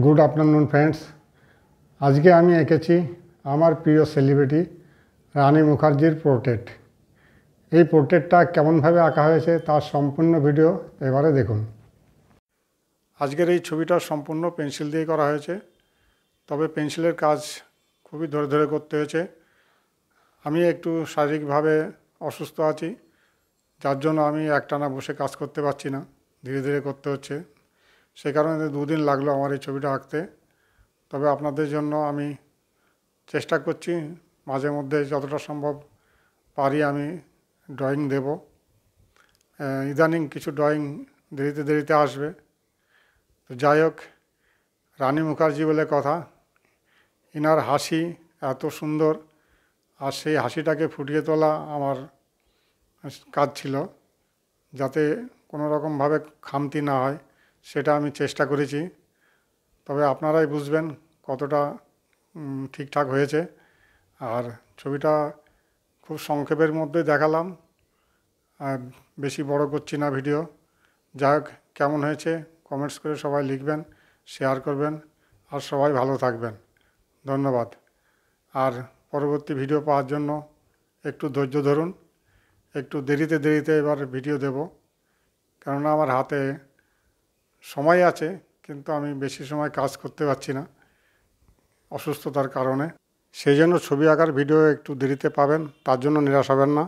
Good afternoon friends. আজকে আমি এঁকেছি আমার প্রিয় সেলিব্রিটি রানী মুখার্জির পোর্ট্রেট। এই পোর্ট্রেটটা কেমনভাবে আঁকা হয়েছে তার সম্পূর্ণ ভিডিও এবারে দেখুন। আজকের এই ছবিটা সম্পূর্ণ পেন্সিল দিয়ে করা হয়েছে, তবে পেন্সিলের কাজ খুবই ধরে ধরে করতে হয়েছে। আমি একটু শারীরিকভাবে অসুস্থ আছি, যার জন্য আমি একটানা বসে কাজ করতে পারছি না, ধীরে ধীরে করতে হচ্ছে। সে কারণে 2 দিন লাগলো আমার এই ছবিটা আঁকতে। তবে আপনাদের জন্য আমি চেষ্টা করছি মাঝে মধ্যে যতটা সম্ভব পারি আমি ড্রয়িং দেব। ইদানিং কিছু ড্রয়িং দেরিতে দেরিতে আসবে। তো যাই হোক, রানী মুখার্জি বলে কথা, ইনার হাসি এত সুন্দর, আর সেই হাসিটাকে ফুটিয়ে তোলা আমার কাজ ছিল, যাতে কোনো রকমভাবে খামতি না হয় সেটা আমি চেষ্টা করেছি। তবে আপনারাই বুঝবেন কতটা ঠিকঠাক হয়েছে। আর ছবিটা খুব সংক্ষেপের মধ্যে দেখালাম, আর বেশি বড় করছি না ভিডিও। যাই হোক, কেমন হয়েছে কমেন্টস করে সবাই লিখবেন, শেয়ার করবেন, আর সবাই ভালো থাকবেন। ধন্যবাদ। আর পরবর্তী ভিডিও পাওয়ার জন্য একটু ধৈর্য ধরুন। একটু দেরিতে দেরিতে এবার ভিডিও দেব, কেননা আমার হাতে সময় আছে, কিন্তু আমি বেশি সময় কাজ করতে পারছি না অসুস্থতার কারণে। সেই জন্য ছবি আঁকার ভিডিও একটু দেরিতে পাবেন, তার জন্য নিরাশ হবেন না।